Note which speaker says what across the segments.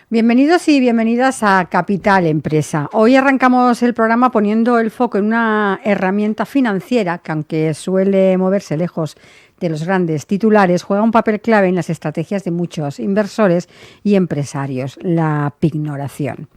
Speaker 1: Bienvenidos y bienvenidas a Capital Empresa. Hoy arrancamos el programa poniendo el foco en una herramienta financiera que, aunque suele moverse lejos de los grandes titulares, juega un papel clave en las estrategias de muchos inversores y empresarios: la pignoración.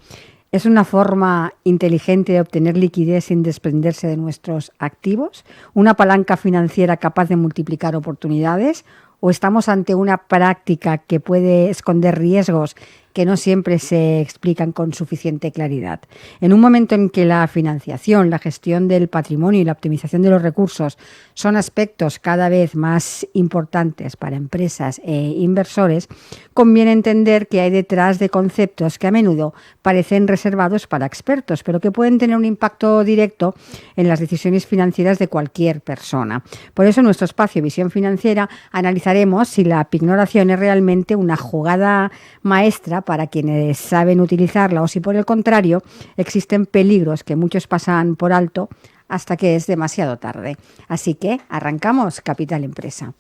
Speaker 1: ¿Es una forma inteligente de obtener liquidez sin desprenderse de nuestros activos? ¿Una palanca financiera capaz de multiplicar oportunidades? ¿O estamos ante una práctica que puede esconder riesgos que no siempre se explican con suficiente claridad? En un momento en que la financiación, la gestión del patrimonio y la optimización de los recursos son aspectos cada vez más importantes para empresas e inversores, conviene entender que hay detrás de conceptos que a menudo parecen reservados para expertos, pero que pueden tener un impacto directo en las decisiones financieras de cualquier persona. Por eso, en nuestro espacio Visión Financiera analizaremos si la pignoración es realmente una jugada maestra para quienes saben utilizarla, o si por el contrario existen peligros que muchos pasan por alto hasta que es demasiado tarde. Así que arrancamos Capital Empresa.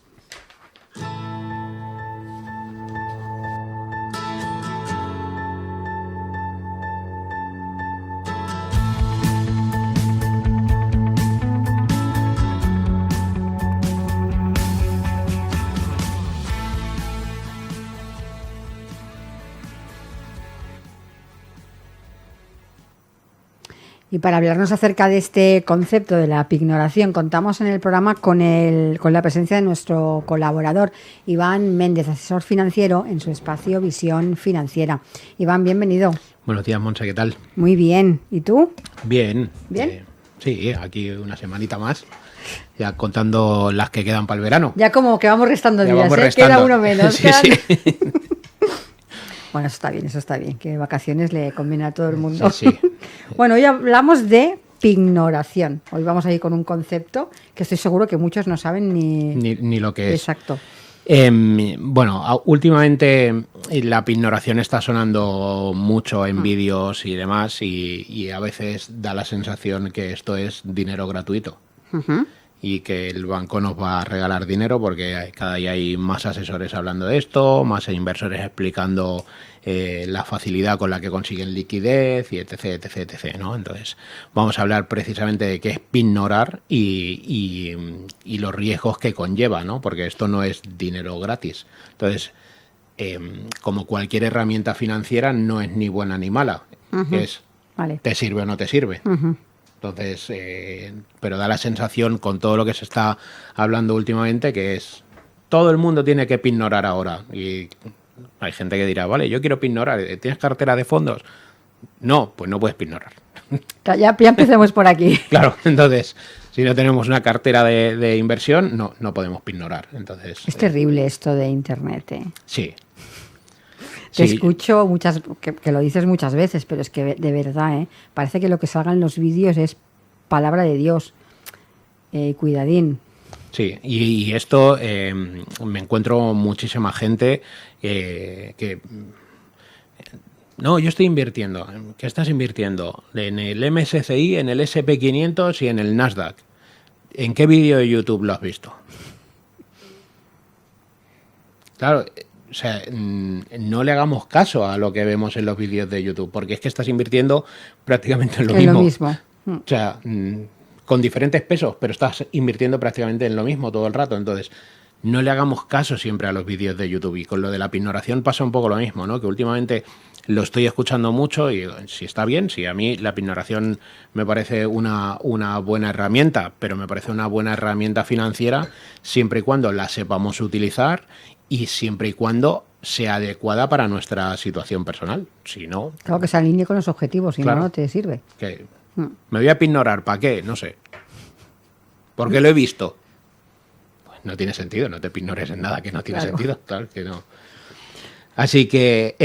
Speaker 1: Y para hablarnos acerca de este concepto de la pignoración, contamos en el programa con la presencia de nuestro colaborador, Iván Méndez, asesor financiero en su espacio Visión Financiera. Iván, bienvenido.
Speaker 2: Buenos días, Monse, ¿qué tal?
Speaker 1: Muy bien. ¿Y tú?
Speaker 2: Bien.
Speaker 1: ¿Bien?
Speaker 2: Sí, aquí una semanita más, ya contando las que quedan para el verano.
Speaker 1: Ya como que vamos restando
Speaker 2: ya
Speaker 1: días,
Speaker 2: vamos
Speaker 1: restando. Queda uno menos.
Speaker 2: Sí, sí.
Speaker 1: Bueno, eso está bien, que vacaciones le conviene a todo el mundo.
Speaker 2: Sí, sí.
Speaker 1: Bueno, hoy hablamos de pignoración. Hoy vamos a ir con un concepto que estoy seguro que muchos no saben
Speaker 2: ni lo que es.
Speaker 1: Exacto.
Speaker 2: Bueno, últimamente la pignoración está sonando mucho en vídeos y demás, y a veces da la sensación que esto es dinero gratuito.
Speaker 1: Uh-huh.
Speaker 2: Y que el banco nos va a regalar dinero porque cada día hay más asesores hablando de esto, más inversores explicando la facilidad con la que consiguen liquidez y etc, etc, etc, ¿no? Entonces vamos a hablar precisamente de qué es pignorar y los riesgos que conlleva, ¿no? Porque esto no es dinero gratis. Entonces, como cualquier herramienta financiera, no es ni buena ni mala.
Speaker 1: Uh-huh.
Speaker 2: Es,
Speaker 1: vale.
Speaker 2: ¿te sirve o no te sirve?
Speaker 1: Uh-huh.
Speaker 2: Entonces, pero da la sensación con todo lo que se está hablando últimamente que es todo el mundo tiene que pignorar ahora. Y hay gente que dirá, vale, yo quiero pignorar, ¿tienes cartera de fondos? No, pues no puedes pignorar.
Speaker 1: Ya empecemos por aquí.
Speaker 2: Claro, entonces, si no tenemos una cartera de inversión, no podemos pignorar. Entonces,
Speaker 1: es terrible esto de Internet, ¿eh?
Speaker 2: Sí.
Speaker 1: Te escucho que lo dices muchas veces, pero es que de verdad, parece que lo que salga en los vídeos es palabra de Dios. Cuidadín.
Speaker 2: Sí, y esto me encuentro muchísima gente que... No, yo estoy invirtiendo. ¿Qué estás invirtiendo? En el MSCI, en el SP500 y en el Nasdaq. ¿En qué vídeo de YouTube lo has visto? Claro, o sea, no le hagamos caso a lo que vemos en los vídeos de YouTube, porque es que estás invirtiendo prácticamente en lo mismo. O sea, con diferentes pesos, pero estás invirtiendo prácticamente en lo mismo todo el rato. Entonces, no le hagamos caso siempre a los vídeos de YouTube. Y con lo de la pignoración pasa un poco lo mismo, ¿no? Que últimamente lo estoy escuchando mucho y si está bien, si a mí la pignoración me parece una buena herramienta, pero me parece una buena herramienta financiera siempre y cuando la sepamos utilizar y siempre y cuando sea adecuada para nuestra situación personal. Si no...
Speaker 1: Claro, que se alinee con los objetivos, si
Speaker 2: claro,
Speaker 1: no te sirve.
Speaker 2: Que me voy a pignorar, ¿para qué? No sé. ¿Por qué lo he visto? Pues no tiene sentido, no te pignores en nada que no tiene sentido. Claro que no. Así que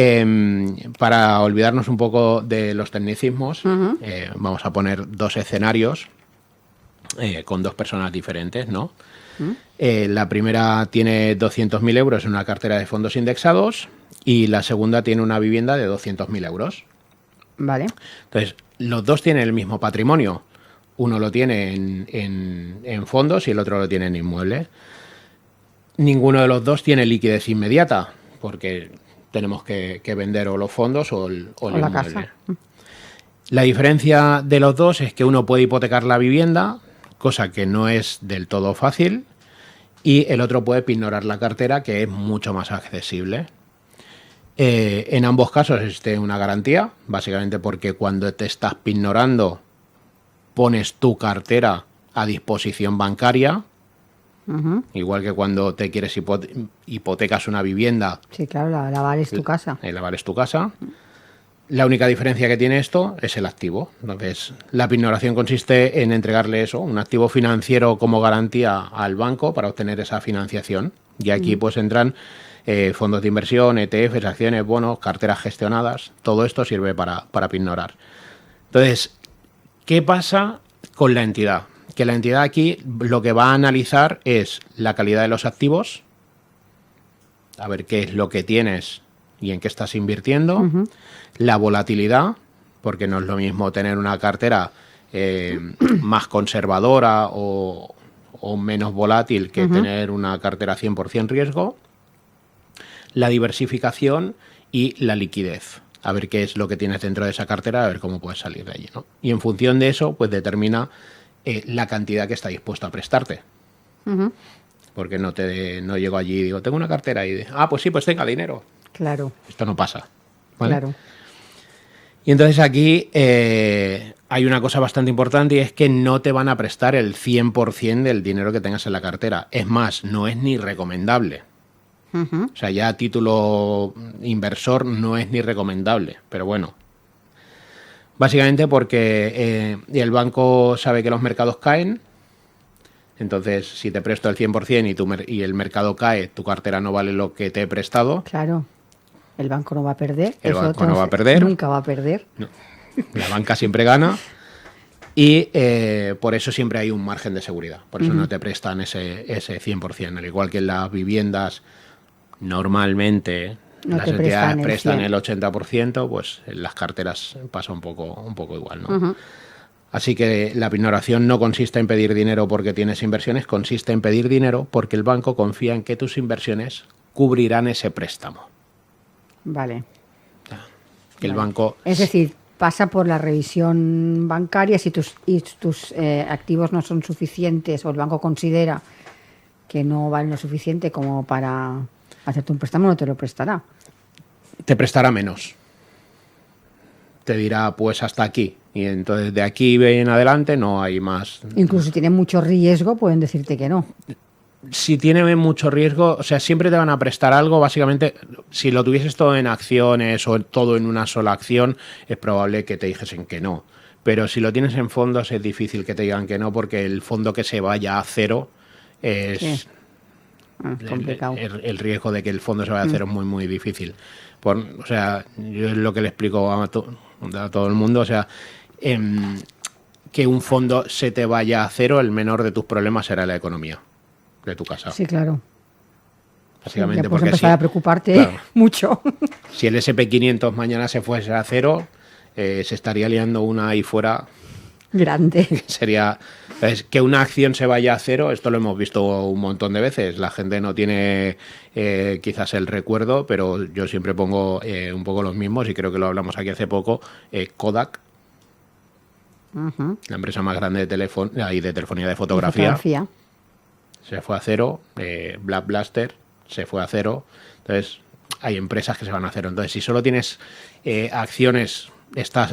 Speaker 2: para olvidarnos un poco de los tecnicismos, vamos a poner dos escenarios con dos personas diferentes, ¿no? La primera tiene 200.000 euros en una cartera de fondos indexados y la segunda tiene una vivienda de 200.000 euros.
Speaker 1: Vale.
Speaker 2: Entonces, los dos tienen el mismo patrimonio. Uno lo tiene en fondos y el otro lo tiene en inmueble. Ninguno de los dos tiene liquidez inmediata, porque tenemos que vender o los fondos o el
Speaker 1: la
Speaker 2: inmueble.
Speaker 1: casa.
Speaker 2: La diferencia de los dos es que uno puede hipotecar la vivienda, cosa que no es del todo fácil, y el otro puede pignorar la cartera, que es mucho más accesible. En ambos casos existe una garantía, básicamente porque cuando te estás pignorando pones tu cartera a disposición bancaria, igual que cuando te quieres hipotecas una vivienda.
Speaker 1: Sí, claro, la aval es tu casa.
Speaker 2: El aval es tu casa. La única diferencia que tiene esto es el activo. Entonces, la pignoración consiste en entregarle eso, un activo financiero como garantía al banco para obtener esa financiación. Y aquí pues entran fondos de inversión, ETFs, acciones, bonos, carteras gestionadas. Todo esto sirve para pignorar. Entonces, ¿qué pasa con la entidad? Que la entidad aquí lo que va a analizar es la calidad de los activos, a ver qué es lo que tienes y en qué estás invirtiendo, la volatilidad, porque no es lo mismo tener una cartera más conservadora o menos volátil que tener una cartera 100% riesgo, la diversificación y la liquidez. A ver qué es lo que tienes dentro de esa cartera, a ver cómo puedes salir de allí, ¿no? Y en función de eso, pues determina la cantidad que está dispuesto a prestarte. Porque no llego allí y digo, tengo una cartera y pues sí, pues tenga dinero.
Speaker 1: Claro.
Speaker 2: Esto no pasa, ¿vale?
Speaker 1: Claro.
Speaker 2: Y entonces aquí hay una cosa bastante importante y es que no te van a prestar el 100% del dinero que tengas en la cartera. Es más, no es ni recomendable. O sea, ya a título inversor no es ni recomendable, pero bueno. Básicamente porque el banco sabe que los mercados caen, entonces si te presto el 100% y el mercado cae, tu cartera no vale lo que te he prestado.
Speaker 1: Claro, el banco no va a perder.
Speaker 2: El banco no va a perder.
Speaker 1: Nunca va a perder.
Speaker 2: No. La banca siempre gana y por eso siempre hay un margen de seguridad. Por eso no te prestan ese 100%, al igual que en las viviendas. Normalmente las entidades prestan el 80%, pues en las carteras pasa un poco igual, ¿no? Así que la pignoración no consiste en pedir dinero porque tienes inversiones, consiste en pedir dinero porque el banco confía en que tus inversiones cubrirán ese préstamo.
Speaker 1: Vale.
Speaker 2: Que el banco...
Speaker 1: Es decir, pasa por la revisión bancaria, si tus activos no son suficientes o el banco considera que no valen lo suficiente como para hacerte un préstamo, no te lo prestará.
Speaker 2: Te prestará menos. Te dirá, pues hasta aquí. Y entonces de aquí en adelante no hay más.
Speaker 1: Incluso si tienen mucho riesgo, pueden decirte que no.
Speaker 2: Si tiene mucho riesgo, o sea, siempre te van a prestar algo. Básicamente, si lo tuvieses todo en acciones o todo en una sola acción, es probable que te dijesen que no. Pero si lo tienes en fondos, es difícil que te digan que no, porque el fondo que se vaya a cero es... Sí.
Speaker 1: Complicado.
Speaker 2: El riesgo de que el fondo se vaya a cero es muy, muy difícil. O sea, yo es lo que le explico a todo el mundo. O sea, que un fondo se te vaya a cero, el menor de tus problemas será la economía de tu casa.
Speaker 1: Sí, claro.
Speaker 2: Básicamente
Speaker 1: sí, porque empezar a preocuparte mucho.
Speaker 2: Si el SP500 mañana se fuese a cero, se estaría liando una ahí fuera
Speaker 1: grande.
Speaker 2: Sería que una acción se vaya a cero, esto lo hemos visto un montón de veces. La gente no tiene quizás el recuerdo, pero yo siempre pongo un poco los mismos y creo que lo hablamos aquí hace poco. Kodak, la empresa más grande de telefonía de fotografía, se fue a cero. Black Blaster se fue a cero. Entonces hay empresas que se van a cero. Entonces si solo tienes acciones,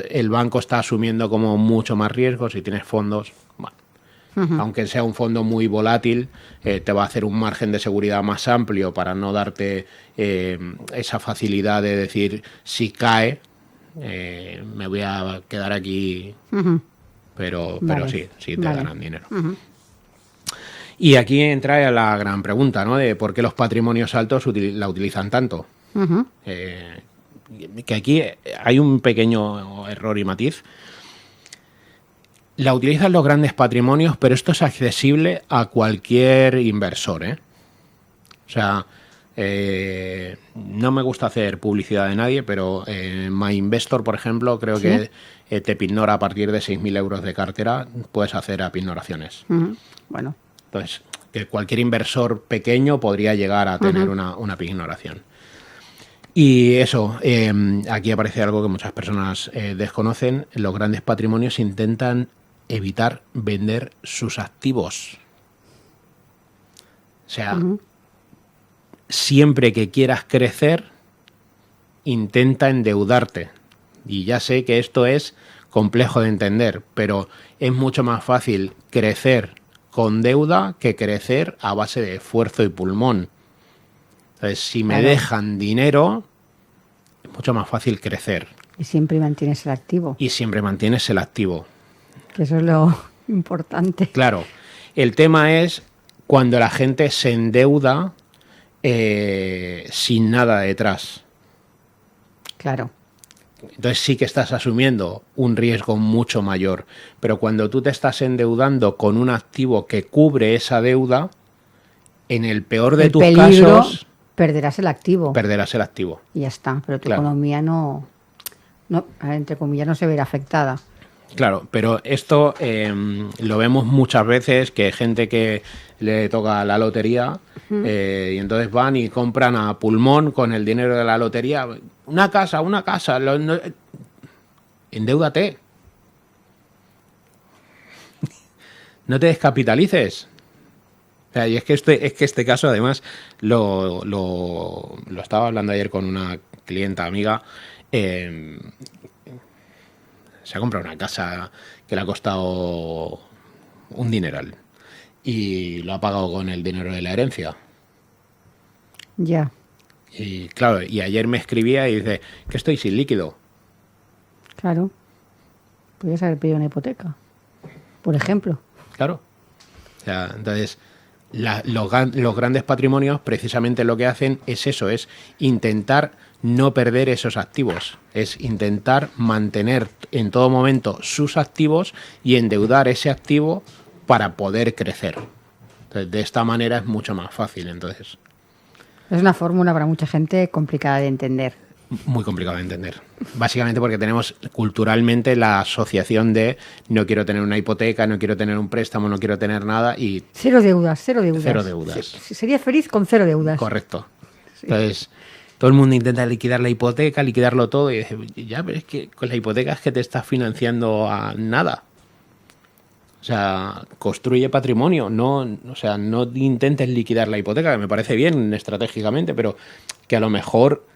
Speaker 2: el banco está asumiendo como mucho más riesgo. Si tienes fondos, bueno, aunque sea un fondo muy volátil, te va a hacer un margen de seguridad más amplio para no darte esa facilidad de decir, si cae, me voy a quedar aquí, pero vale. sí te ganan dinero. Y aquí entra la gran pregunta, ¿no? De por qué los patrimonios altos la utilizan tanto. Que aquí hay un pequeño error y matiz. La utilizan los grandes patrimonios, pero esto es accesible a cualquier inversor, ¿eh? O sea, no me gusta hacer publicidad de nadie, pero MyInvestor, por ejemplo, creo que te pignora a partir de 6.000 euros de cartera, puedes hacer apignoraciones.
Speaker 1: Bueno.
Speaker 2: Entonces, que cualquier inversor pequeño podría llegar a tener una pignoración. Y eso, aquí aparece algo que muchas personas desconocen. Los grandes patrimonios intentan evitar vender sus activos. O sea, siempre que quieras crecer, intenta endeudarte. Y ya sé que esto es complejo de entender, pero es mucho más fácil crecer con deuda que crecer a base de esfuerzo y pulmón. Entonces, si me dejan dinero, es mucho más fácil crecer.
Speaker 1: Y siempre mantienes el activo.
Speaker 2: Y siempre mantienes el activo.
Speaker 1: Que eso es lo importante.
Speaker 2: Claro. El tema es cuando la gente se endeuda sin nada detrás.
Speaker 1: Claro.
Speaker 2: Entonces sí que estás asumiendo un riesgo mucho mayor. Pero cuando tú te estás endeudando con un activo que cubre esa deuda, en el peor de tus casos...
Speaker 1: perderás el activo.
Speaker 2: Perderás el activo.
Speaker 1: Y ya está. Pero tu economía no, entre comillas, no se verá afectada.
Speaker 2: Claro, pero esto lo vemos muchas veces, que gente que le toca la lotería y entonces van y compran a pulmón con el dinero de la lotería una casa, endeúdate. No te descapitalices. O sea, y es que este caso además lo estaba hablando ayer con una clienta amiga. Se ha comprado una casa que le ha costado un dineral y lo ha pagado con el dinero de la herencia.
Speaker 1: Ya.
Speaker 2: Y claro, y ayer me escribía y dice que estoy sin líquido.
Speaker 1: Claro. Podrías haber pedido una hipoteca, por ejemplo.
Speaker 2: Claro. O sea, entonces, los grandes patrimonios precisamente lo que hacen es eso, es intentar no perder esos activos, es intentar mantener en todo momento sus activos y endeudar ese activo para poder crecer. Entonces, de esta manera es mucho más fácil. Entonces,
Speaker 1: es una fórmula para mucha gente complicada de entender.
Speaker 2: Muy complicado de entender. Básicamente porque tenemos culturalmente la asociación de no quiero tener una hipoteca, no quiero tener un préstamo, no quiero tener nada y...
Speaker 1: Cero deudas.
Speaker 2: Cero deudas.
Speaker 1: Sería feliz con cero deudas.
Speaker 2: Correcto. Sí. Entonces, todo el mundo intenta liquidar la hipoteca, liquidarlo todo y dice, ya, pero es que con la hipoteca es que te estás financiando a nada. O sea, construye patrimonio, no intentes liquidar la hipoteca, que me parece bien estratégicamente, pero que a lo mejor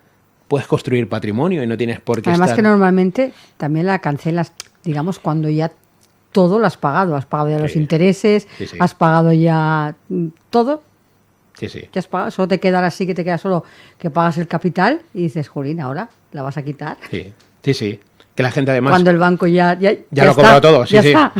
Speaker 2: puedes construir patrimonio y no tienes por qué
Speaker 1: Además que normalmente también la cancelas, digamos, cuando ya todo lo has pagado. Has pagado ya los intereses, has pagado ya todo.
Speaker 2: Sí, sí.
Speaker 1: Ya has pagado, solo te queda así que te queda solo que pagas el capital y dices, jolín, ahora la vas a quitar.
Speaker 2: Sí. Que la gente además...
Speaker 1: Cuando el banco ya
Speaker 2: lo ha cobrado todo, sí.
Speaker 1: Está.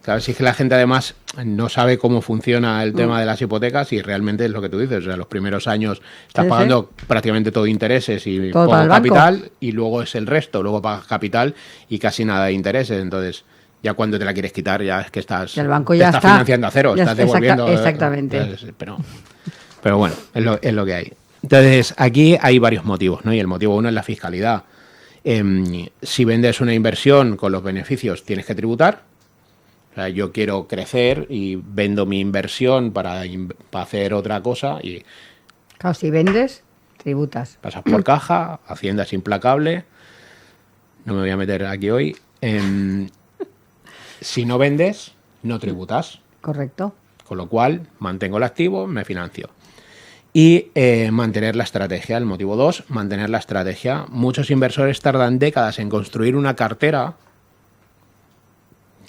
Speaker 2: Claro, sí, es que la gente además no sabe cómo funciona el tema de las hipotecas y realmente es lo que tú dices. O sea, los primeros años estás pagando prácticamente todo intereses y todo poco capital y luego es el resto. Luego pagas capital y casi nada de intereses. Entonces, ya cuando te la quieres quitar ya es que estás,
Speaker 1: el banco ya
Speaker 2: te estás financiando a cero, estás devolviendo.
Speaker 1: Exactamente.
Speaker 2: Entonces, pero bueno, es lo que hay. Entonces, aquí hay varios motivos, ¿no? Y el motivo uno es la fiscalidad. Si vendes una inversión con los beneficios tienes que tributar. O sea, yo quiero crecer y vendo mi inversión para hacer otra cosa y...
Speaker 1: Claro, si vendes, tributas.
Speaker 2: Pasas por caja, Hacienda es implacable. No me voy a meter aquí hoy. Si no vendes, no tributas.
Speaker 1: Correcto.
Speaker 2: Con lo cual, mantengo el activo, me financio. Y mantener la estrategia. El motivo 2, mantener la estrategia. Muchos inversores tardan décadas en construir una cartera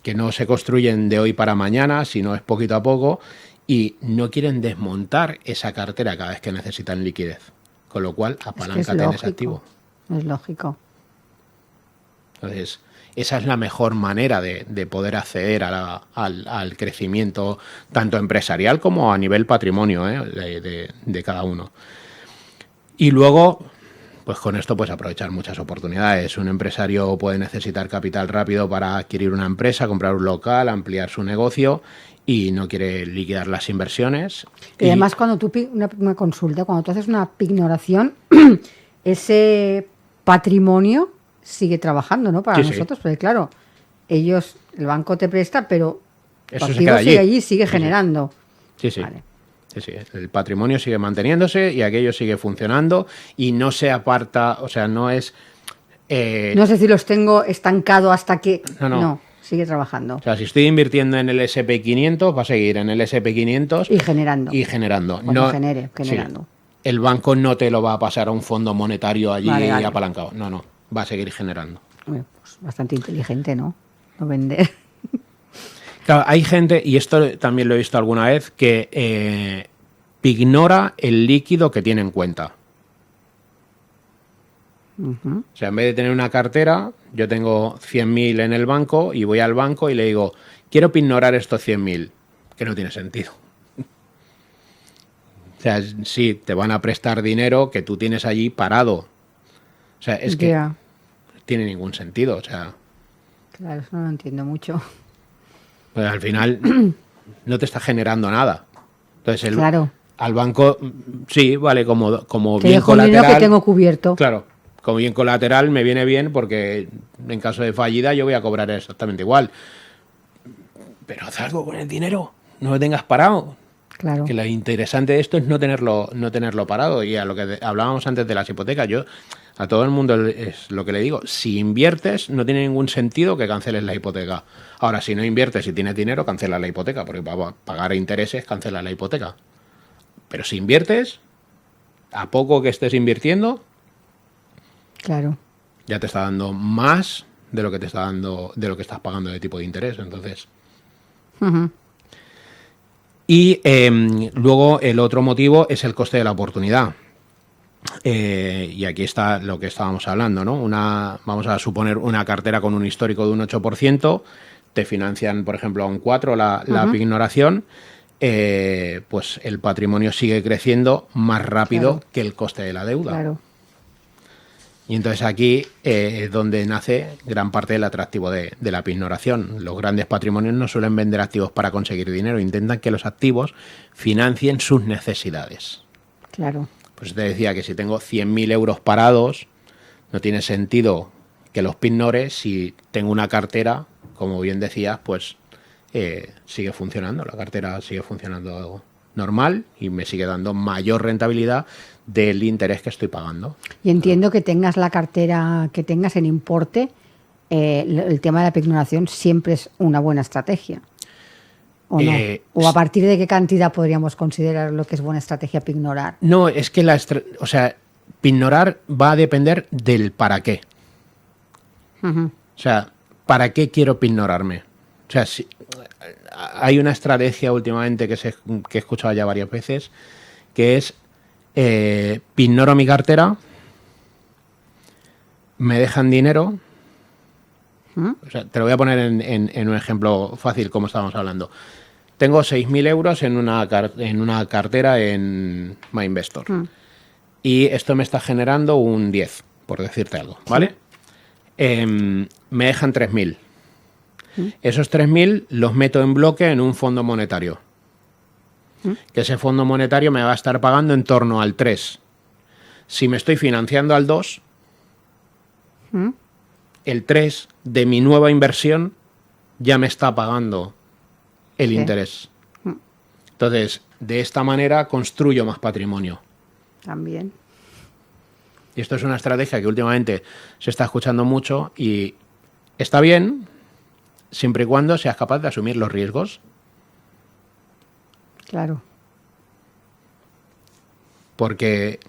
Speaker 2: que no se construyen de hoy para mañana, sino es poquito a poco, y no quieren desmontar esa cartera cada vez que necesitan liquidez. Con lo cual, apaláncate en ese activo.
Speaker 1: Es lógico.
Speaker 2: Entonces, esa es la mejor manera de poder acceder al crecimiento tanto empresarial como a nivel patrimonio de cada uno. Y luego, pues con esto puedes aprovechar muchas oportunidades. Un empresario puede necesitar capital rápido para adquirir una empresa, comprar un local, ampliar su negocio y no quiere liquidar las inversiones.
Speaker 1: Y además, cuando tú una consulta, cuando tú haces una pignoración, ese patrimonio sigue trabajando, ¿no? Para nosotros, porque claro, el banco te presta, pero
Speaker 2: eso
Speaker 1: tu activo sigue allí, sigue generando.
Speaker 2: Sí.
Speaker 1: Vale.
Speaker 2: Sí, el patrimonio sigue manteniéndose y aquello sigue funcionando y no se aparta, o sea, no es...
Speaker 1: no es decir, los tengo estancado hasta que... No, sigue trabajando.
Speaker 2: O sea, si estoy invirtiendo en el S&P 500, va a seguir en el S&P 500
Speaker 1: y generando.
Speaker 2: Y generando.
Speaker 1: No, generando.
Speaker 2: Sí, el banco no te lo va a pasar a un fondo monetario allí apalancado. No, va a seguir generando.
Speaker 1: Pues bastante inteligente, ¿no? No vender.
Speaker 2: Claro, hay gente, y esto también lo he visto alguna vez, que ignora el líquido que tiene en cuenta. O sea, en vez de tener una cartera, yo tengo 100.000 en el banco y voy al banco y le digo, quiero ignorar estos 100.000, que no tiene sentido. O sea, sí, te van a prestar dinero que tú tienes allí parado. O sea, es que no tiene ningún sentido. O sea,
Speaker 1: claro, eso no lo entiendo mucho.
Speaker 2: Pues al final no te está generando nada. Entonces, al banco, sí, vale, como
Speaker 1: te
Speaker 2: bien
Speaker 1: dejo
Speaker 2: colateral.
Speaker 1: El dinero que tengo cubierto.
Speaker 2: Claro, como bien colateral me viene bien porque en caso de fallida yo voy a cobrar exactamente igual. Pero haz algo con el dinero, no lo tengas parado.
Speaker 1: Claro.
Speaker 2: Que lo interesante de esto es no tenerlo parado. Y a lo que hablábamos antes de las hipotecas, yo a todo el mundo es lo que le digo, si inviertes no tiene ningún sentido que canceles la hipoteca. Ahora, si no inviertes y tienes dinero, cancela la hipoteca, porque para pagar intereses cancela la hipoteca. Pero si inviertes, a poco que estés invirtiendo,
Speaker 1: claro,
Speaker 2: ya te está dando más de lo que te está dando, de lo que estás pagando de tipo de interés. Entonces. Y luego el otro motivo es el coste de la oportunidad. Y aquí está lo que estábamos hablando, ¿no? Vamos a suponer una cartera con un histórico de un 8%, te financian, por ejemplo, a un 4% la pignoración, pues el patrimonio sigue creciendo más rápido que el coste de la deuda.
Speaker 1: Claro.
Speaker 2: Y entonces aquí es donde nace gran parte del atractivo de la pignoración. Los grandes patrimonios no suelen vender activos para conseguir dinero, intentan que los activos financien sus necesidades.
Speaker 1: Claro.
Speaker 2: Pues te decía que si tengo 100.000 euros parados, no tiene sentido que los pignore si tengo una cartera, como bien decías, pues sigue funcionando. La cartera sigue funcionando normal y me sigue dando mayor rentabilidad del interés que estoy pagando.
Speaker 1: Y entiendo que tengas la cartera que tengas en importe, el tema de la pignoración siempre es una buena estrategia. ¿O no? ¿O a partir de qué cantidad podríamos considerar lo que es buena estrategia pignorar?
Speaker 2: No, es que pignorar va a depender del para qué. O sea, ¿para qué quiero pignorarme? O sea, hay una estrategia últimamente que he escuchado ya varias veces, que es pignoro mi cartera, me dejan dinero. O sea, te lo voy a poner en un ejemplo fácil, como estábamos hablando. Tengo 6.000 euros en una cartera en MyInvestor. Y esto me está generando un 10, por decirte algo, ¿vale? Me dejan 3.000. Esos 3.000 los meto en bloque en un fondo monetario. Que ese fondo monetario me va a estar pagando en torno al 3. Si me estoy financiando al 2, el 3 de mi nueva inversión ya me está pagando el interés. Entonces, de esta manera construyo más patrimonio.
Speaker 1: También.
Speaker 2: Y esto es una estrategia que últimamente se está escuchando mucho y está bien siempre y cuando seas capaz de asumir los riesgos.
Speaker 1: Claro.
Speaker 2: Porque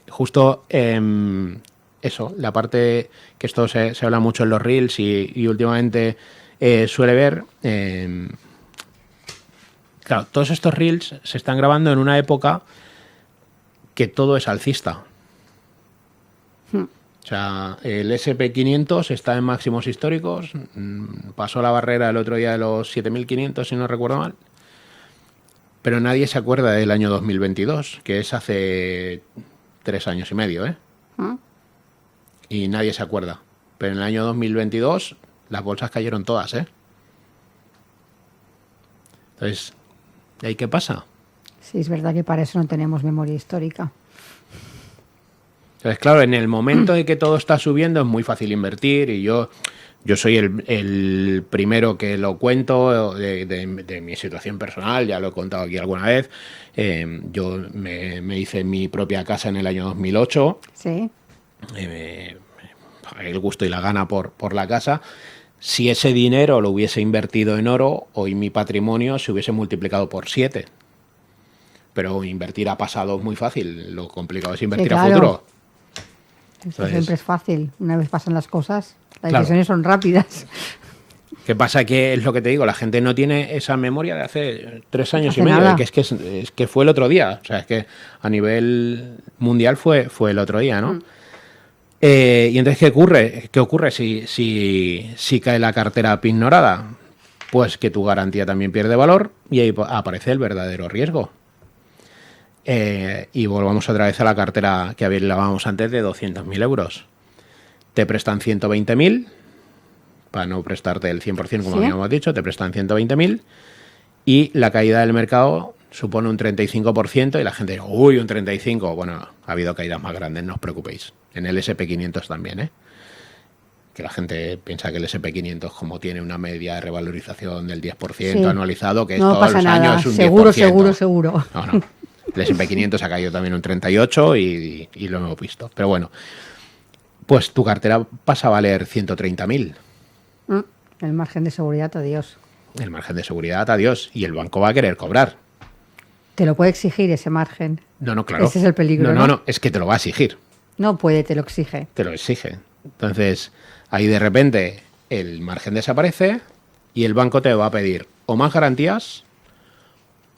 Speaker 2: justo eso, la parte que esto se habla mucho en los reels y últimamente suele ver, claro, todos estos reels se están grabando en una época que todo es alcista. O sea, el S&P 500 está en máximos históricos, pasó la barrera el otro día de los 7.500, si no recuerdo mal. Pero nadie se acuerda del año 2022, que es hace 3 años y medio, ¿eh? Y nadie se acuerda. Pero en el año 2022 las bolsas cayeron todas, ¿eh? Entonces, ¿y ahí qué pasa?
Speaker 1: Sí, es verdad que para eso no tenemos memoria histórica.
Speaker 2: Entonces, claro, en el momento de que todo está subiendo es muy fácil invertir y yo Yo soy el primero que lo cuento de mi situación personal, ya lo he contado aquí alguna vez. Yo me hice mi propia casa en el año 2008.
Speaker 1: Sí.
Speaker 2: El gusto y la gana por la casa. Si ese dinero lo hubiese invertido en oro, hoy mi patrimonio se hubiese multiplicado por 7. Pero invertir a pasado es muy fácil, lo complicado es invertir a futuro.
Speaker 1: Eso siempre es fácil, una vez pasan las cosas, las decisiones son rápidas.
Speaker 2: ¿Qué pasa? Que es lo que te digo, la gente no tiene esa memoria de hace 3 años y medio, es que fue el otro día, o sea, es que a nivel mundial fue el otro día, ¿no? Y entonces, ¿qué ocurre si cae la cartera pignorada? Pues que tu garantía también pierde valor y ahí aparece el verdadero riesgo. Y volvamos otra vez a la cartera que hablábamos antes de 200.000 euros. Te prestan 120.000, para no prestarte el 100%, como habíamos dicho, te prestan 120.000 y la caída del mercado supone un 35% y la gente dice, uy, un 35%. Bueno, ha habido caídas más grandes, no os preocupéis. En el SP500 también, ¿eh? Que la gente piensa que el SP500, como tiene una media de revalorización del 10% anualizado, que es todos los años es un 10%.
Speaker 1: Seguro.
Speaker 2: No. El SP500 ha caído también un 38% y lo hemos visto. Pero bueno, pues tu cartera pasa a valer 130.000.
Speaker 1: El margen de seguridad, adiós.
Speaker 2: El margen de seguridad, adiós. Y el banco va a querer cobrar.
Speaker 1: Te lo puede exigir ese margen.
Speaker 2: No, claro.
Speaker 1: Ese es el peligro,
Speaker 2: No, es que te lo va a exigir.
Speaker 1: No puede, te lo exige.
Speaker 2: Te lo exige. Entonces, ahí de repente el margen desaparece y el banco te va a pedir o más garantías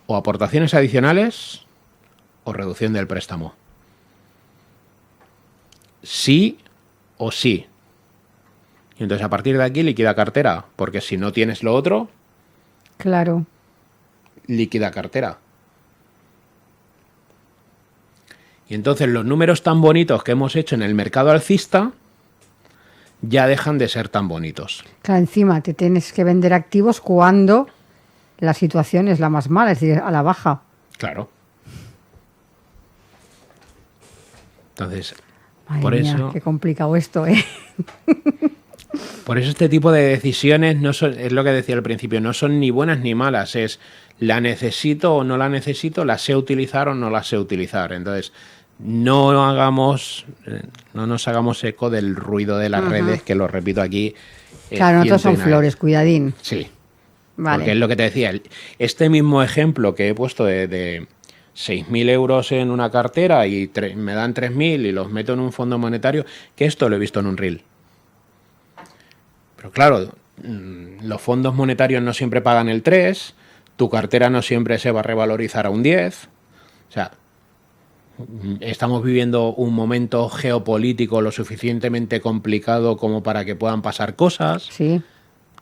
Speaker 2: o aportaciones adicionales o reducción del préstamo. Sí o sí. Y entonces a partir de aquí liquida cartera, porque si no tienes lo otro,
Speaker 1: claro,
Speaker 2: líquida cartera. Y entonces los números tan bonitos que hemos hecho en el mercado alcista ya dejan de ser tan bonitos.
Speaker 1: Claro, encima te tienes que vender activos cuando la situación es la más mala, es decir, a la baja.
Speaker 2: Claro. Entonces,
Speaker 1: Madre
Speaker 2: por
Speaker 1: mía,
Speaker 2: eso...
Speaker 1: qué complicado esto, ¿eh?
Speaker 2: Por eso este tipo de decisiones, no son, es lo que decía al principio, no son ni buenas ni malas, es la necesito o no la necesito, la sé utilizar o no la sé utilizar. Entonces, no nos hagamos eco del ruido de las redes, que lo repito aquí.
Speaker 1: Claro, no todos son flores, cuidadín.
Speaker 2: Sí,
Speaker 1: vale.
Speaker 2: Porque es lo que te decía, este mismo ejemplo que he puesto de 6.000 euros en una cartera y me dan 3.000 y los meto en un fondo monetario, que esto lo he visto en un reel. Pero claro, los fondos monetarios no siempre pagan el 3, tu cartera no siempre se va a revalorizar a un 10. O sea, estamos viviendo un momento geopolítico lo suficientemente complicado como para que puedan pasar cosas.
Speaker 1: Sí,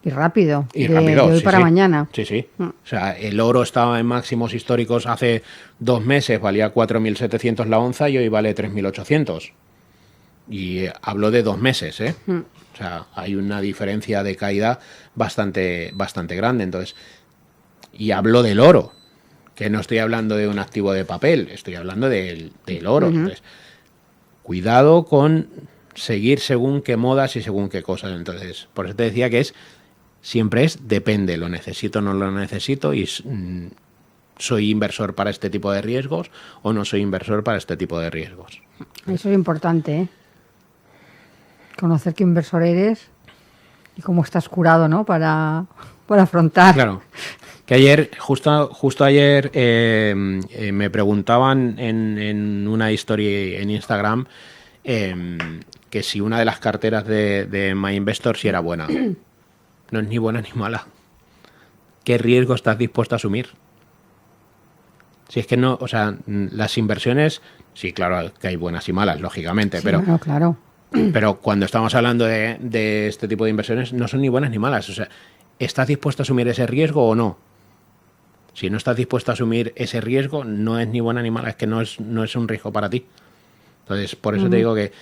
Speaker 1: y rápido. De hoy
Speaker 2: sí,
Speaker 1: para mañana.
Speaker 2: Sí. O sea, el oro estaba en máximos históricos hace 2 meses, valía 4.700 la onza y hoy vale 3.800. Y hablo de 2 meses, ¿eh? O sea, hay una diferencia de caída bastante grande. Entonces, y hablo del oro, que no estoy hablando de un activo de papel, estoy hablando del oro. Entonces, cuidado con seguir según qué modas y según qué cosas. Entonces, por eso te decía que siempre depende, lo necesito o no lo necesito, y soy inversor para este tipo de riesgos o no soy inversor para este tipo de riesgos.
Speaker 1: Eso es importante, ¿eh? Conocer qué inversor eres y cómo estás curado, ¿no? Para afrontar.
Speaker 2: Claro. Que ayer, justo ayer, me preguntaban en una historia en Instagram que si una de las carteras de MyInvestor si era buena. No es ni buena ni mala. ¿Qué riesgo estás dispuesto a asumir? Si es que no, o sea, las inversiones, sí, claro que hay buenas y malas, lógicamente,
Speaker 1: Sí,
Speaker 2: pero
Speaker 1: bueno, claro.
Speaker 2: Pero cuando estamos hablando de este tipo de inversiones, no son ni buenas ni malas. O sea, ¿estás dispuesto a asumir ese riesgo o no? Si no estás dispuesto a asumir ese riesgo, no es ni buena ni mala, es que no es un riesgo para ti. Entonces, por eso te digo que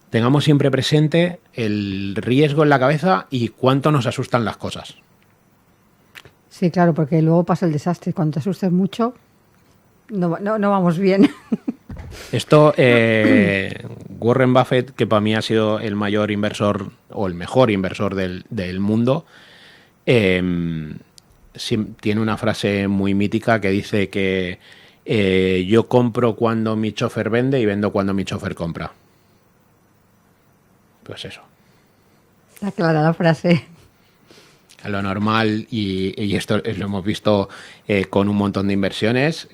Speaker 2: tengamos siempre presente el riesgo en la cabeza y cuánto nos asustan las cosas.
Speaker 1: Sí, claro, porque luego pasa el desastre. Cuando te asustes mucho, no vamos bien.
Speaker 2: Esto, Warren Buffett, que para mí ha sido el mayor inversor o el mejor inversor del mundo, tiene una frase muy mítica que dice que yo compro cuando mi chofer vende y vendo cuando mi chofer compra. Pues eso.
Speaker 1: Está clara la frase.
Speaker 2: Lo normal, y esto lo hemos visto con un montón de inversiones.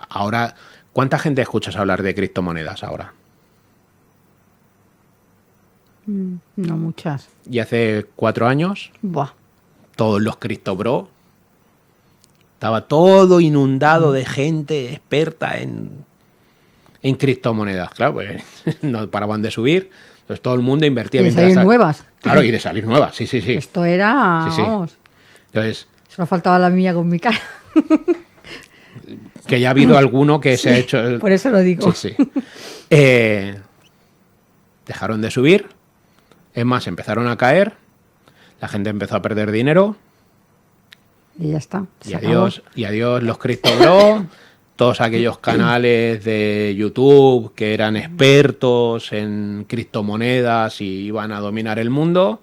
Speaker 2: Ahora, ¿cuánta gente escuchas hablar de criptomonedas ahora?
Speaker 1: No muchas.
Speaker 2: Y hace 4 años,
Speaker 1: Buah.
Speaker 2: todos los criptobros, estaba todo inundado de gente experta en criptomonedas. Claro, pues no paraban de subir. Entonces todo el mundo invertía.
Speaker 1: Y de salir nuevas.
Speaker 2: Claro, y de salir nuevas, sí.
Speaker 1: Esto era,
Speaker 2: sí.
Speaker 1: Vamos.
Speaker 2: Entonces,
Speaker 1: solo faltaba la mía con mi cara.
Speaker 2: Que ya ha habido alguno que se ha hecho...
Speaker 1: Por eso lo digo.
Speaker 2: Sí. Dejaron de subir. Es más, empezaron a caer. La gente empezó a perder dinero.
Speaker 1: Y ya está.
Speaker 2: Y adiós los criptobros. Todos aquellos canales de YouTube que eran expertos en criptomonedas y iban a dominar el mundo,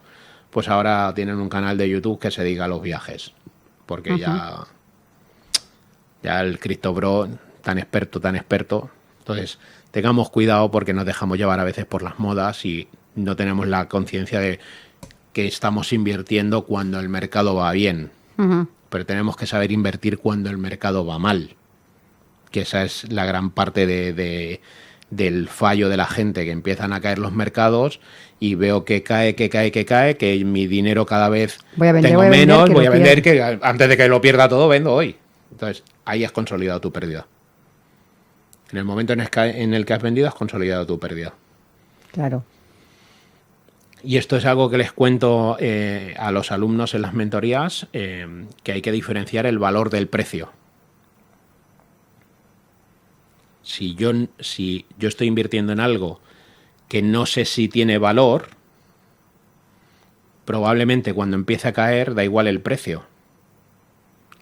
Speaker 2: pues ahora tienen un canal de YouTube que se dedica a los viajes. Porque ya el criptobro tan experto. Entonces, tengamos cuidado porque nos dejamos llevar a veces por las modas y no tenemos la conciencia de que estamos invirtiendo cuando el mercado va bien. Pero tenemos que saber invertir cuando el mercado va mal. Que esa es la gran parte del fallo de la gente, que empiezan a caer los mercados y veo que cae, que mi dinero cada vez tengo menos, voy a vender, que antes de que lo pierda todo, vendo hoy. Entonces, ahí has consolidado tu pérdida. En el momento en el que has vendido, has consolidado tu pérdida.
Speaker 1: Claro.
Speaker 2: Y esto es algo que les cuento a los alumnos en las mentorías, que hay que diferenciar el valor del precio. Si yo estoy invirtiendo en algo que no sé si tiene valor, probablemente cuando empiece a caer da igual el precio.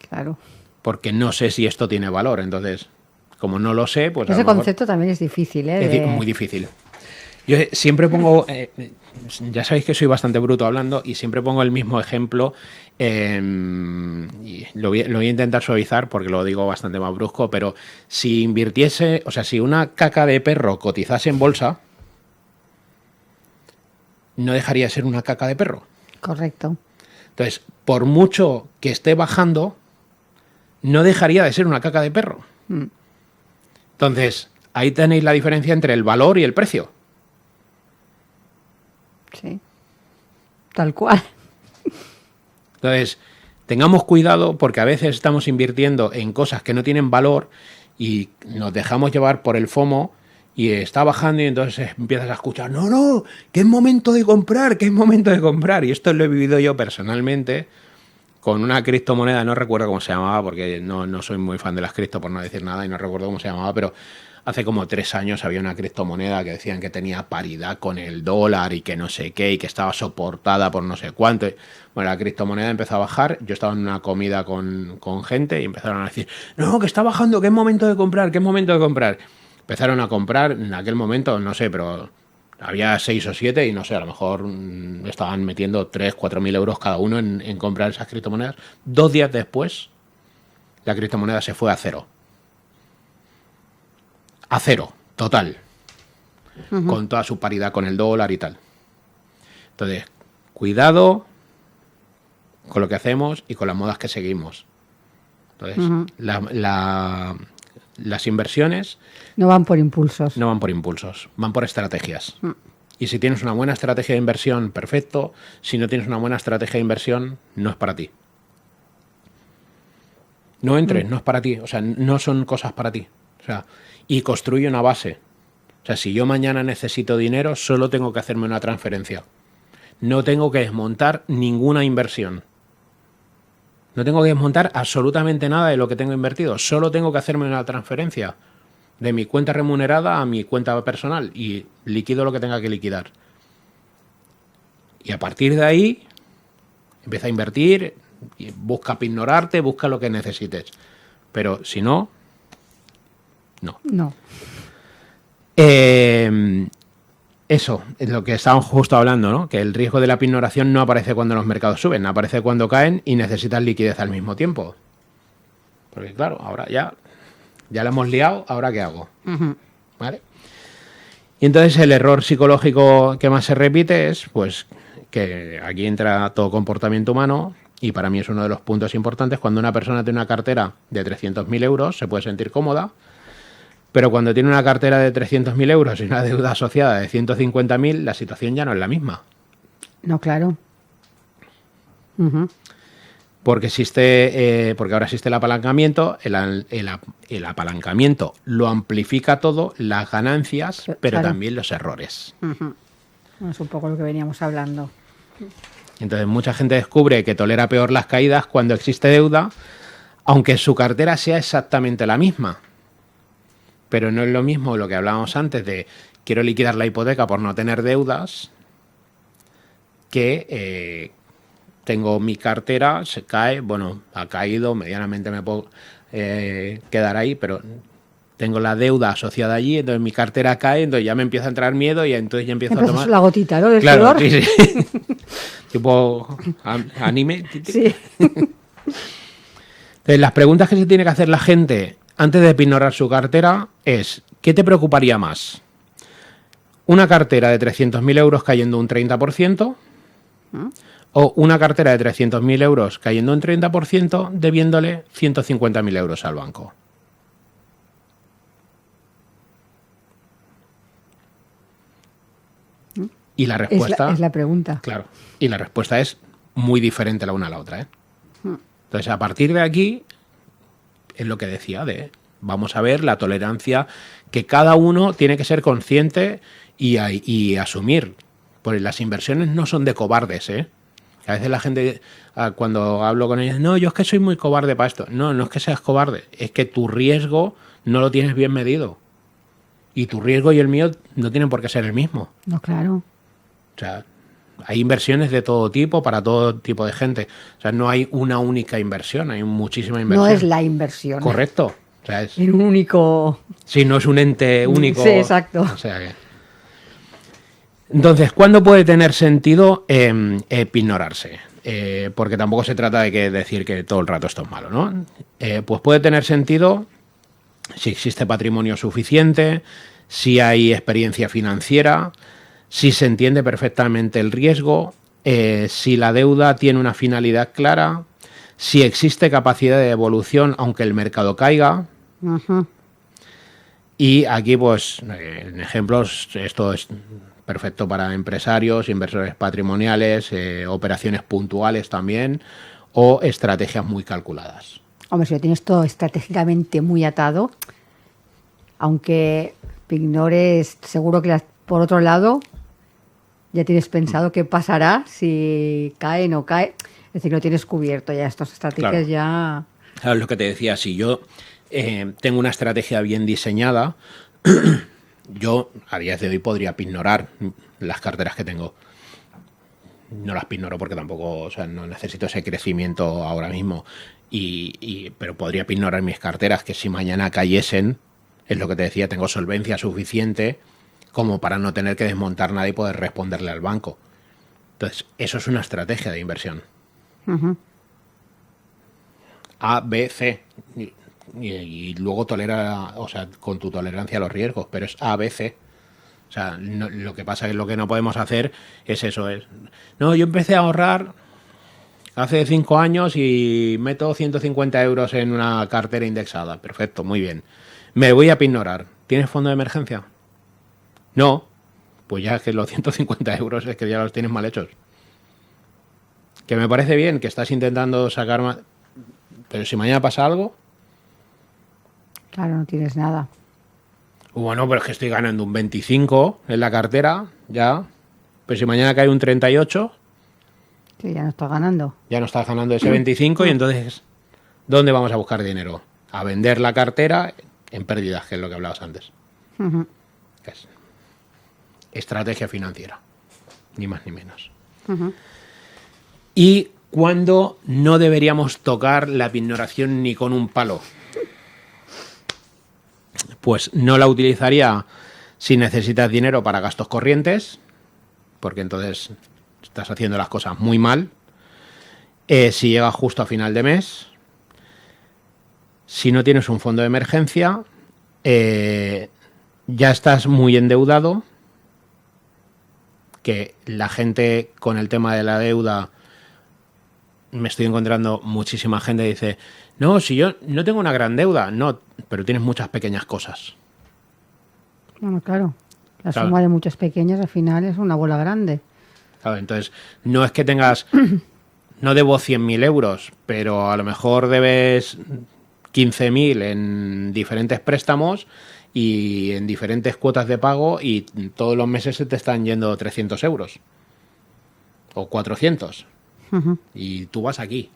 Speaker 1: Claro.
Speaker 2: Porque no sé si esto tiene valor. Entonces, como no lo sé, pues...
Speaker 1: Ese concepto también es difícil, ¿eh?
Speaker 2: Es muy difícil. Yo siempre pongo... ya sabéis que soy bastante bruto hablando y siempre pongo el mismo ejemplo. Y lo voy a intentar suavizar porque lo digo bastante más brusco, pero si invirtiese... O sea, si una caca de perro cotizase en bolsa, no dejaría de ser una caca de perro.
Speaker 1: Correcto.
Speaker 2: Entonces, por mucho que esté bajando, no dejaría de ser una caca de perro. Entonces, ahí tenéis la diferencia entre el valor y el precio.
Speaker 1: Sí. Tal cual.
Speaker 2: Entonces, tengamos cuidado porque a veces estamos invirtiendo en cosas que no tienen valor y nos dejamos llevar por el FOMO y está bajando y entonces empiezas a escuchar, no, que es momento de comprar, Y esto lo he vivido yo personalmente con una criptomoneda, no recuerdo cómo se llamaba porque no soy muy fan de las cripto por no decir nada y no recuerdo cómo se llamaba, pero hace como 3 años había una criptomoneda que decían que tenía paridad con el dólar y que no sé qué y que estaba soportada por no sé cuánto. Bueno, la criptomoneda empezó a bajar. Yo estaba en una comida con gente y empezaron a decir, no, que está bajando, que es momento de comprar, Empezaron a comprar en aquel momento, no sé, pero había 6 o 7 y no sé, a lo mejor estaban metiendo 3.000-4.000 euros cada uno en comprar esas criptomonedas. 2 días después, la criptomoneda se fue a cero. A cero, total. Con toda su paridad con el dólar y tal. Entonces, cuidado con lo que hacemos y con las modas que seguimos. Entonces, las inversiones...
Speaker 1: No van por impulsos.
Speaker 2: No van por impulsos, van por estrategias. Y si tienes una buena estrategia de inversión, perfecto. Si no tienes una buena estrategia de inversión, no es para ti. No entres, no es para ti. O sea, no son cosas para ti. O sea, y construye una base. O sea, si yo mañana necesito dinero, solo tengo que hacerme una transferencia. No tengo que desmontar ninguna inversión. No tengo que desmontar absolutamente nada de lo que tengo invertido. Solo tengo que hacerme una transferencia de mi cuenta remunerada a mi cuenta personal y liquido lo que tenga que liquidar. Y a partir de ahí, empieza a invertir, y busca ignorarte, busca lo que necesites. Pero si no, no. Eso es lo que estábamos justo hablando, ¿no? Que el riesgo de la pignoración no aparece cuando los mercados suben, aparece cuando caen y necesitas liquidez al mismo tiempo. Porque claro, ahora ya la hemos liado, ¿ahora qué hago? ¿Vale? Y entonces el error psicológico que más se repite es, pues, que aquí entra todo comportamiento humano y para mí es uno de los puntos importantes. Cuando una persona tiene una cartera de 300.000 euros se puede sentir cómoda, pero cuando tiene una cartera de 300.000 euros y una deuda asociada de 150.000, la situación ya no es la misma.
Speaker 1: No, claro.
Speaker 2: Porque ahora existe el apalancamiento, el apalancamiento lo amplifica todo, las ganancias, pero claro, también los errores.
Speaker 1: Es un poco lo que veníamos hablando.
Speaker 2: Entonces mucha gente descubre que tolera peor las caídas cuando existe deuda, aunque su cartera sea exactamente la misma. Pero no es lo mismo lo que hablábamos antes de quiero liquidar la hipoteca por no tener deudas, que tengo mi cartera, se cae, bueno, ha caído, medianamente me puedo quedar ahí, pero tengo la deuda asociada allí, entonces mi cartera cae, entonces ya me empieza a entrar miedo y entonces ya empiezo a tomar...
Speaker 1: la gotita, ¿no? Del
Speaker 2: claro,
Speaker 1: sudor.
Speaker 2: Sí. Tipo anime.
Speaker 1: Sí.
Speaker 2: Entonces, las preguntas que se tiene que hacer la gente antes de pignorar su cartera es, ¿qué te preocuparía más? ¿Una cartera de 300.000 euros cayendo un 30%? ¿O una cartera de 300.000 euros cayendo un 30% debiéndole 150.000 euros al banco? Y la respuesta...
Speaker 1: Es la pregunta.
Speaker 2: Claro. Y la respuesta es muy diferente la una a la otra, ¿eh? Entonces, a partir de aquí, es lo que decía vamos a ver la tolerancia que cada uno tiene que ser consciente y asumir. Porque las inversiones no son de cobardes, ¿eh? A veces la gente, cuando hablo con ellos, no, yo es que soy muy cobarde para esto. No, no es que seas cobarde, es que tu riesgo no lo tienes bien medido. Y tu riesgo y el mío no tienen por qué ser el mismo.
Speaker 1: No, claro.
Speaker 2: O sea, hay inversiones de todo tipo, para todo tipo de gente. O sea, no hay una única inversión, hay muchísima inversión.
Speaker 1: No es la inversión.
Speaker 2: Correcto. O sea, es
Speaker 1: un único...
Speaker 2: Sí, no es un ente único.
Speaker 1: Sí, exacto.
Speaker 2: O sea que... Entonces, ¿cuándo puede tener sentido pignorarse? Porque tampoco se trata de decir que todo el rato esto es malo, ¿no? Pues puede tener sentido si existe patrimonio suficiente, si hay experiencia financiera, si se entiende perfectamente el riesgo, si la deuda tiene una finalidad clara, si existe capacidad de evolución aunque el mercado caiga. Y aquí, pues, en ejemplos, esto es perfecto para empresarios, inversores patrimoniales, operaciones puntuales también, o estrategias muy calculadas.
Speaker 1: Hombre, si lo tienes todo estratégicamente muy atado, aunque ignores, seguro que por otro lado ya tienes pensado qué pasará si cae o no cae. Es decir, lo tienes cubierto ya, estas estrategias claro. Ya...
Speaker 2: Claro, lo que te decía, si yo tengo una estrategia bien diseñada, yo a día de hoy podría pignorar las carteras que tengo. No las pignoro porque tampoco, o sea, no necesito ese crecimiento ahora mismo. Pero podría pignorar mis carteras, que si mañana cayesen, es lo que te decía, tengo solvencia suficiente como para no tener que desmontar nada y poder responderle al banco. Entonces, eso es una estrategia de inversión. A, B, C. Y luego tolera, o sea, con tu tolerancia a los riesgos, pero es A, B, C. O sea, no, lo que pasa es que lo que no podemos hacer es eso. No, yo empecé a ahorrar hace 5 años y meto 150 euros en una cartera indexada. Perfecto, muy bien. Me voy a pignorar. ¿Tienes fondo de emergencia? No. Pues ya es que los 150 euros es que ya los tienes mal hechos. Que me parece bien que estás intentando sacar más... Pero si mañana pasa algo...
Speaker 1: Claro, no tienes nada.
Speaker 2: Bueno, pero es que estoy ganando un 25 en la cartera, ya. Pero si mañana cae un 38...
Speaker 1: Sí, ya no estás ganando.
Speaker 2: Ya no estás ganando ese 25 y entonces, ¿dónde vamos a buscar dinero? A vender la cartera en pérdidas, que es lo que hablabas antes. Que es estrategia financiera, ni más ni menos. Y cuando no deberíamos tocar la pignoración ni con un palo. Pues no la utilizaría Si necesitas dinero para gastos corrientes, porque entonces estás haciendo las cosas muy mal. Si llegas justo a final de mes. Si no tienes un fondo de emergencia, ya estás muy endeudado, que la gente con el tema de la deuda, me estoy encontrando muchísima gente que dice, no, si yo no tengo una gran deuda, no, pero tienes muchas pequeñas cosas.
Speaker 1: Bueno, claro, la suma de muchas pequeñas al final es una bola grande.
Speaker 2: Claro, entonces, no es que tengas, no debo 100.000 euros, pero a lo mejor debes 15.000 en diferentes préstamos y en diferentes cuotas de pago y todos los meses se te están yendo 300 euros o 400 y tú vas aquí.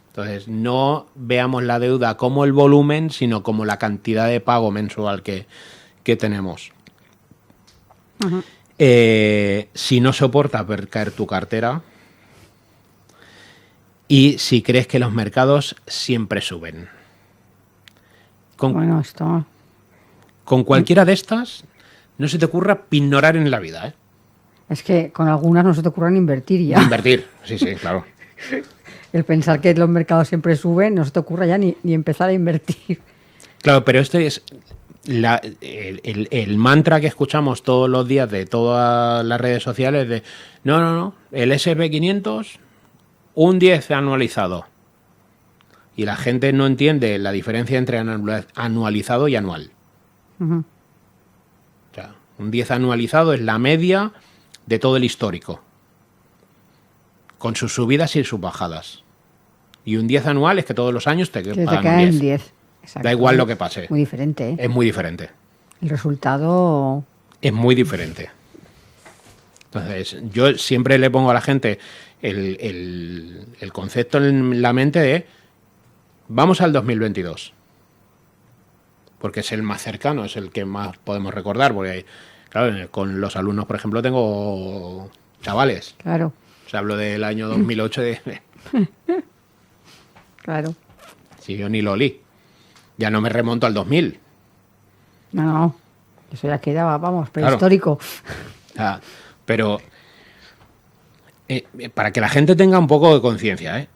Speaker 2: Entonces, no veamos la deuda como el volumen, sino como la cantidad de pago mensual que tenemos. Si no soportas ver caer tu cartera y si crees que los mercados siempre suben. Con cualquiera de estas no se te ocurra pinorar en la vida, ¿eh?
Speaker 1: Es que con algunas no se te ocurran invertir ya.
Speaker 2: Invertir, sí, claro.
Speaker 1: El pensar que los mercados siempre suben, no se te ocurra ya ni empezar a invertir.
Speaker 2: Claro, pero este es el mantra que escuchamos todos los días de todas las redes sociales de no, el S&P 500, un 10 anualizado. Y la gente no entiende la diferencia entre anualizado y anual. O sea, un 10 anualizado es la media de todo el histórico, con sus subidas y sus bajadas. Y un 10 anual es que todos los años te pagan un 10. Exacto. Da igual lo que pase.
Speaker 1: Muy diferente, ¿eh?
Speaker 2: Es muy diferente.
Speaker 1: El resultado
Speaker 2: es muy diferente. Entonces, yo siempre le pongo a la gente el concepto en la mente de vamos al 2022. Porque es el más cercano, es el que más podemos recordar. Porque, claro, con los alumnos, por ejemplo, tengo chavales.
Speaker 1: Claro.
Speaker 2: O sea, hablo del año 2008
Speaker 1: Claro.
Speaker 2: Sí, yo ni lo olí. Ya no me remonto al 2000.
Speaker 1: No. Eso ya quedaba, vamos, prehistórico.
Speaker 2: Claro. Pero para que la gente tenga un poco de conciencia,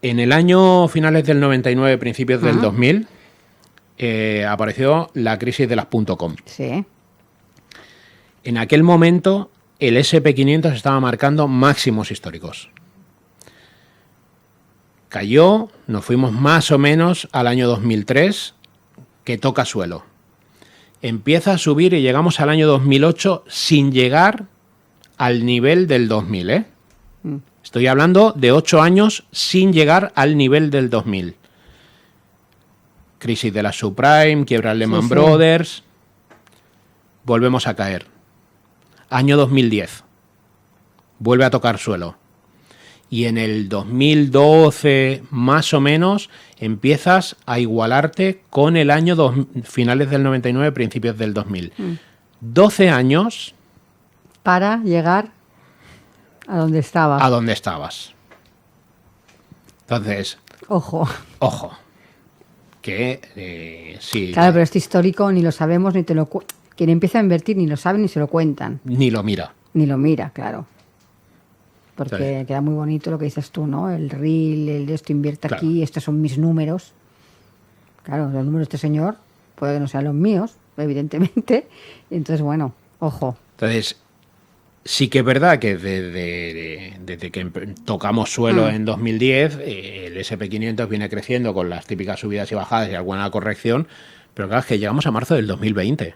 Speaker 2: en el año finales del 99, principios del 2000, apareció la crisis de las .com.
Speaker 1: Sí.
Speaker 2: En aquel momento, el S&P 500 estaba marcando máximos históricos. Cayó, nos fuimos más o menos al año 2003, que toca suelo. Empieza a subir y llegamos al año 2008 sin llegar al nivel del 2000, ¿eh? Estoy hablando de 8 años sin llegar al nivel del 2000. Crisis de la subprime, quiebra Lehman Brothers, volvemos a caer. Año 2010, vuelve a tocar suelo. Y en el 2012, más o menos, empiezas a igualarte con el año finales del 99, principios del 2000. 12 años
Speaker 1: para llegar a donde estabas.
Speaker 2: A donde estabas. Entonces...
Speaker 1: Ojo.
Speaker 2: Que sí.
Speaker 1: Claro, pero este histórico ni lo sabemos, ni te lo... Quien empieza a invertir ni lo sabe ni se lo cuentan.
Speaker 2: Ni lo mira.
Speaker 1: Ni lo mira, claro. Porque queda muy bonito lo que dices tú, ¿no? El reel, el de esto invierte aquí, estos son mis números. Claro, los números de este señor puede que no sean los míos, evidentemente. Entonces, bueno, ojo.
Speaker 2: Entonces, sí que es verdad que desde que tocamos suelo en 2010, el S&P 500 viene creciendo con las típicas subidas y bajadas y alguna corrección, pero claro, es que llegamos a marzo del 2020.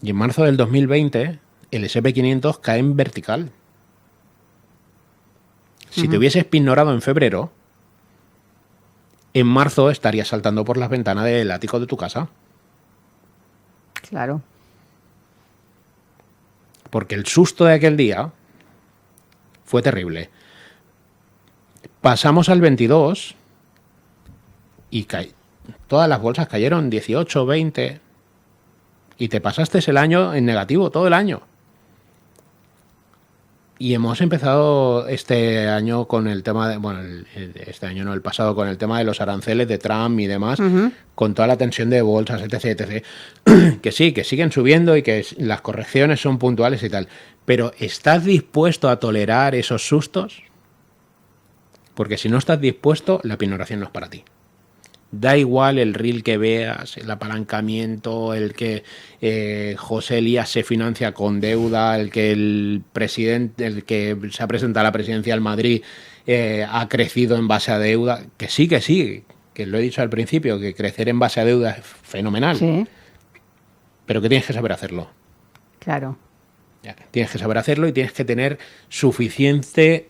Speaker 2: Y en marzo del 2020... el S&P 500 cae en vertical. Si te hubieses ignorado en febrero, en marzo estarías saltando por las ventanas del ático de tu casa.
Speaker 1: Claro.
Speaker 2: Porque el susto de aquel día fue terrible. Pasamos al 22 y todas las bolsas cayeron 18, 20 y te pasaste el año en negativo todo el año. Y hemos empezado este año con el tema de, bueno, este año no, el pasado, con el tema de los aranceles de Trump y demás, con toda la tensión de bolsas, etc, etc. Que sí, que siguen subiendo y que las correcciones son puntuales y tal. Pero ¿estás dispuesto a tolerar esos sustos? Porque si no estás dispuesto, la pinoración no es para ti. Da igual el reel que veas, el apalancamiento, el que José Elías se financia con deuda, el que el presidente, el que se ha presentado a la presidencia del Madrid ha crecido en base a deuda. Que sí, que lo he dicho al principio, que crecer en base a deuda es fenomenal.
Speaker 1: Sí.
Speaker 2: Pero que tienes que saber hacerlo.
Speaker 1: Claro.
Speaker 2: Tienes que saber hacerlo y tienes que tener suficiente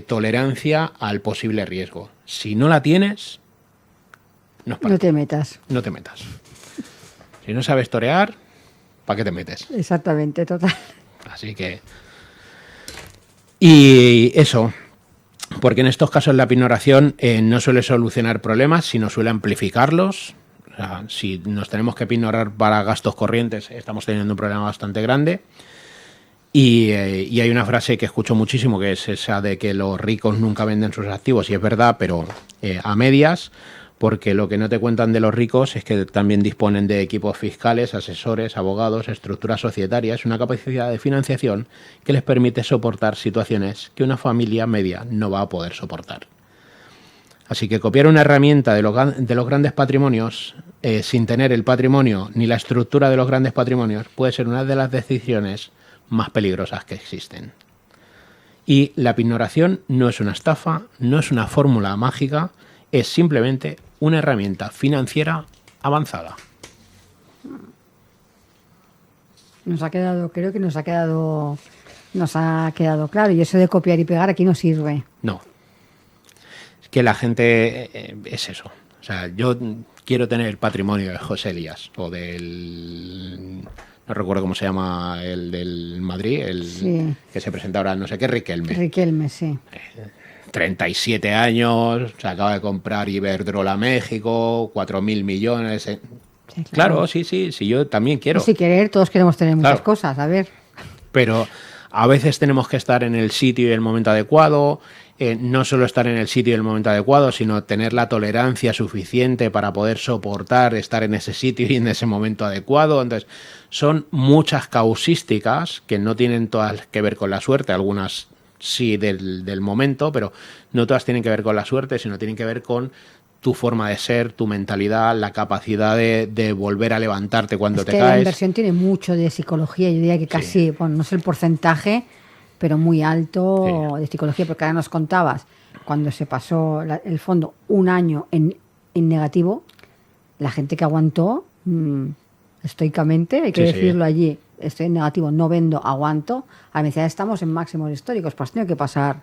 Speaker 2: tolerancia al posible riesgo. Si no la tienes... No
Speaker 1: te metas.
Speaker 2: No te metas. Si no sabes torear, ¿para qué te metes?
Speaker 1: Exactamente, total.
Speaker 2: Así que... Y eso, porque en estos casos la pinoración no suele solucionar problemas, sino suele amplificarlos. O sea, si nos tenemos que pinorar para gastos corrientes, estamos teniendo un problema bastante grande. Y hay una frase que escucho muchísimo, que es esa de que los ricos nunca venden sus activos, y es verdad, pero a medias... Porque lo que no te cuentan de los ricos es que también disponen de equipos fiscales, asesores, abogados, estructuras societarias, una capacidad de financiación que les permite soportar situaciones que una familia media no va a poder soportar. Así que copiar una herramienta de los grandes patrimonios sin tener el patrimonio ni la estructura de los grandes patrimonios puede ser una de las decisiones más peligrosas que existen. Y la pignoración no es una estafa, no es una fórmula mágica, es simplemente una herramienta financiera avanzada.
Speaker 1: Creo que nos ha quedado claro. Y eso de copiar y pegar aquí no sirve.
Speaker 2: No. Es que la gente es eso. O sea, yo quiero tener el patrimonio de José Elías o del... No recuerdo cómo se llama el del Madrid, el que se presenta ahora, no sé qué, Riquelme.
Speaker 1: Riquelme, sí.
Speaker 2: 37 años, se acaba de comprar Iberdrola México, 4.000 millones. Sí, claro, sí, yo también quiero.
Speaker 1: Si querer, todos queremos tener muchas cosas, a ver.
Speaker 2: Pero a veces tenemos que estar en el sitio y el momento adecuado, no solo estar en el sitio y el momento adecuado, sino tener la tolerancia suficiente para poder soportar estar en ese sitio y en ese momento adecuado. Entonces, son muchas causísticas que no tienen todas que ver con la suerte, algunas sí del momento, pero no todas tienen que ver con la suerte, sino tienen que ver con tu forma de ser, tu mentalidad, la capacidad de volver a levantarte cuando te caes.
Speaker 1: La inversión tiene mucho de psicología, yo diría que casi, bueno, no sé el porcentaje, pero muy alto de psicología, porque ahora nos contabas, cuando se pasó el fondo un año en negativo, la gente que aguantó estoicamente, hay que decirlo allí, estoy en negativo, no vendo, aguanto. A veces estamos en máximos históricos, pues tiene que pasar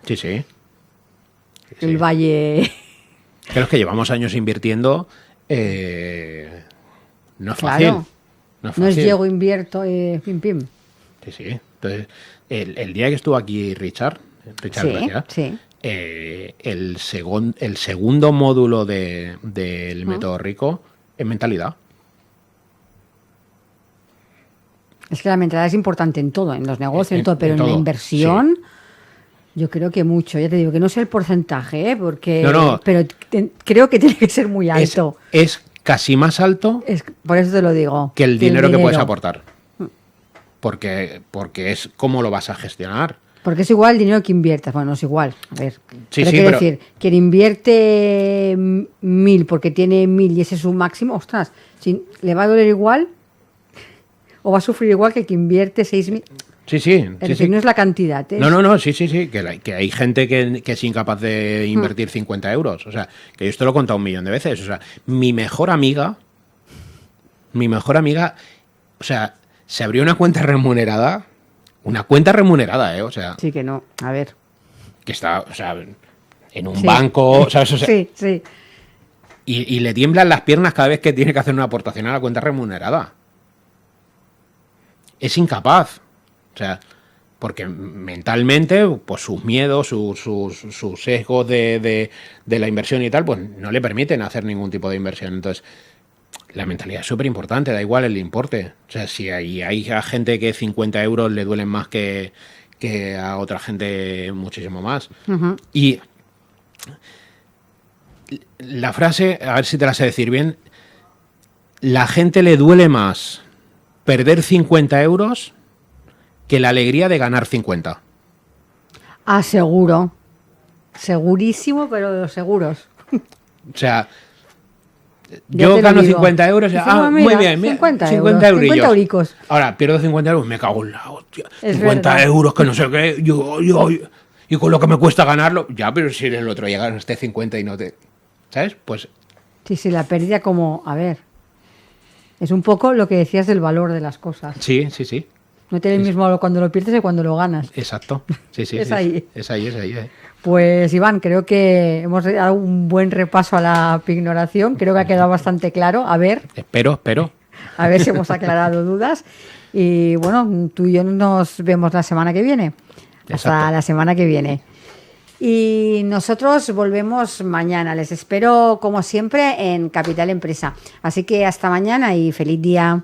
Speaker 1: el valle.
Speaker 2: Que los que llevamos años invirtiendo no es fácil.
Speaker 1: No es llego, invierto, pim, pim.
Speaker 2: Sí. Entonces, el día que estuvo aquí Richard Gracia, el segundo módulo del método rico es mentalidad.
Speaker 1: Es que la mentalidad es importante en todo, en los negocios, en todo, pero en la inversión yo creo que mucho. Ya te digo que no sé el porcentaje, porque pero creo que tiene que ser muy alto.
Speaker 2: Es casi más alto,
Speaker 1: por eso te lo digo,
Speaker 2: que el dinero que puedes aportar. Porque es cómo lo vas a gestionar.
Speaker 1: Porque es igual el dinero que inviertas. Bueno, no es igual. A ver, quiero decir, quien invierte 1.000 porque tiene 1.000 y ese es su máximo, ostras, ¿le va a doler igual? ¿O va a sufrir igual que quien invierte 6.000? Es decir, no es la cantidad.
Speaker 2: No, sí. Que hay gente que es incapaz de invertir 50 euros. O sea, que yo esto lo he contado 1.000.000 de veces. O sea, mi mejor amiga, o sea, se abrió una cuenta remunerada. Una cuenta remunerada, o sea...
Speaker 1: Sí que no, a ver.
Speaker 2: Que está, o sea, en un banco, ¿sabes? O sea,
Speaker 1: sí.
Speaker 2: Y le tiemblan las piernas cada vez que tiene que hacer una aportación a la cuenta remunerada. Es incapaz. O sea, porque mentalmente, pues sus miedos, sus sesgos de la inversión y tal, pues no le permiten hacer ningún tipo de inversión. Entonces, la mentalidad es súper importante, da igual el importe. O sea, si hay gente que 50 euros le duelen más que que a otra gente muchísimo más.
Speaker 1: Uh-huh.
Speaker 2: Y la frase, a ver si te la sé decir bien, la gente le duele más perder 50 euros que la alegría de ganar 50.
Speaker 1: Ah, seguro. Segurísimo, pero de los seguros.
Speaker 2: O sea, yo gano 50 euros. Muy bien,
Speaker 1: 50
Speaker 2: euros. Ahora, pierdo 50 euros, me cago en la hostia. 50 verdad. Euros, que no sé qué. Y con lo que me cuesta ganarlo. Ya, pero si el otro llega a este 50 y no te... ¿Sabes? Pues...
Speaker 1: Sí, la pérdida como... A ver... Es un poco lo que decías del valor de las cosas.
Speaker 2: Sí.
Speaker 1: No tiene el mismo valor cuando lo pierdes que cuando lo ganas.
Speaker 2: Exacto. Sí.
Speaker 1: Es ahí.
Speaker 2: Es ahí.
Speaker 1: Pues Iván, creo que hemos dado un buen repaso a la pignoración. Creo que ha quedado bastante claro. A ver.
Speaker 2: Espero.
Speaker 1: A ver si hemos aclarado dudas. Y bueno, tú y yo nos vemos la semana que viene. Hasta la semana que viene. Y nosotros volvemos mañana. Les espero, como siempre, en Capital Empresa. Así que hasta mañana y feliz día.